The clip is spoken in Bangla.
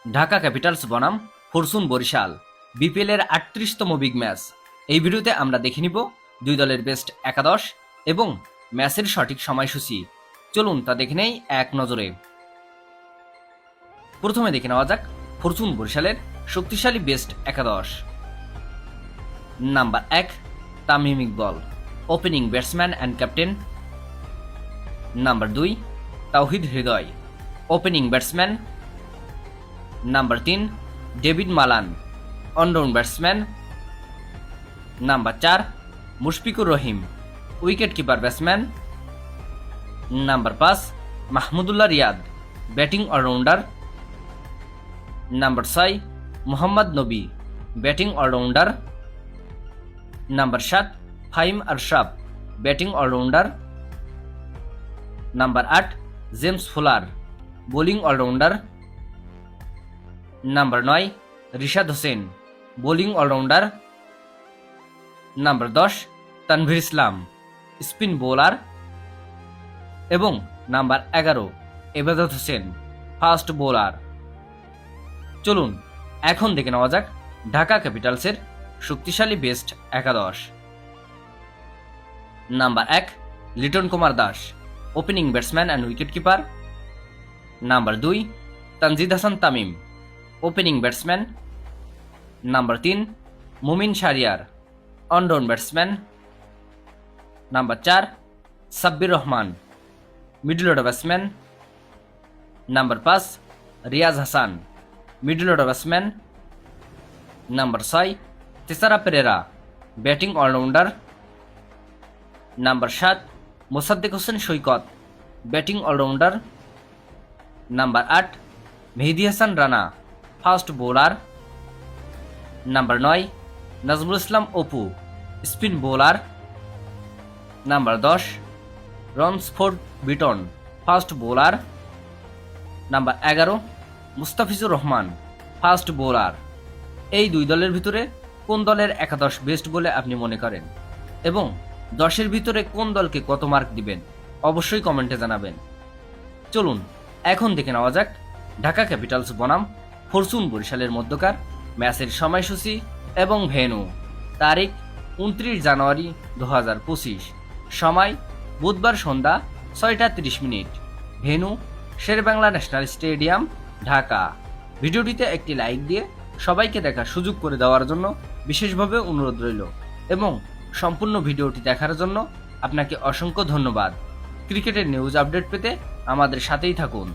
ঢাকা ক্যাপিটালস বনাম ফরচুন বরিশাল বিপিএল এর ৩৮তম বিগ ম্যাচ। এই ভিডিওতে আমরা দেখে নিব দুই দলের বেস্ট একাদশ এবং ম্যাচের সঠিক সময়সূচি। চলুন তা দেখে নেই এক নজরে। প্রথমে দেখে নেওয়া যাক ফরচুন বরিশালের শক্তিশালী বেস্ট একাদশ। Number ১ Tamim Iqbal, opening batsman and captain. Number ২ Tawhid Hridoy, opening batsman. Number ৩ David Malan, allround batsman. Number ৪ Mushfiqur Rahim, wicket keeper batsman. Number ৫ Mahmudullah Riyad, batting allrounder. Number ৬ Mohammad Nabi, batting allrounder. Number ৭ Faheem আরশাব, batting allrounder. Number ৮ James Fuller, bowling allrounder. Number ৯ Rishad Hossain, bowling allrounder. Number ১০ Tanvir Islam, spin bowler. এবং নাম্বার ১১ এবাদত হোসেন, ফাস্ট বোলার। চলুন এখন দেখে নেওয়া যাক ঢাকা ক্যাপিটালসের শক্তিশালী বেস্ট একাদশ। Number ১ Liton Kumar Das, opening batsman and wicket keeper. Number ২ Tanzid Hasan Tamim, opening batsman. Number ৩ Mumin Shahriar, allround batsman. Number ৪ Sabbir Rahman, middle order batsman. Number ৫ Riaz Hasan, middle order batsman. Number ৬ Thisara Perera, batting allrounder. Number ৭ Mosaddek Hossain Saikat, batting allrounder. Number ৮ Mehedi Hasan Rana, fast bowler. Number ৯ Nazmul Islam Apu, spin bowler. Number ১০ Ransford Vuitton, fast bowler. Number ১১ Mustafizur Rahman, fast bowler. এই দুই দলের ভিতরে কোন দলের একাদশ বেস্ট বলে আপনি মনে করেন এবং ১০-এর ভিতরে কোন দলকে কত মার্ক দিবেন অবশ্যই কমেন্টে জানাবেন। চলুন এখন দেখে নেওয়া যাক ঢাকা ক্যাপিটালস বনাম ফরচুন বরিশালের মধ্যকার ম্যাচের সময়সূচি এবং ভেন্যু। তারিখ ২৯ জানুয়ারি ২০২৫, সময় বুধবার সন্ধ্যা ৬টা ৩০ মিনিট, venue Sher-e-Bangla national stadium, Dhaka. ভিডিওটিতে একটি লাইক দিয়ে সবাইকে দেখার সুযোগ করে দেওয়ার জন্য বিশেষভাবে অনুরোধ রইল এবং সম্পূর্ণ ভিডিওটি দেখার জন্য আপনাকে অসংখ্য ধন্যবাদ। ক্রিকেটের নিউজ আপডেট পেতে আমাদের সাথেই থাকুন।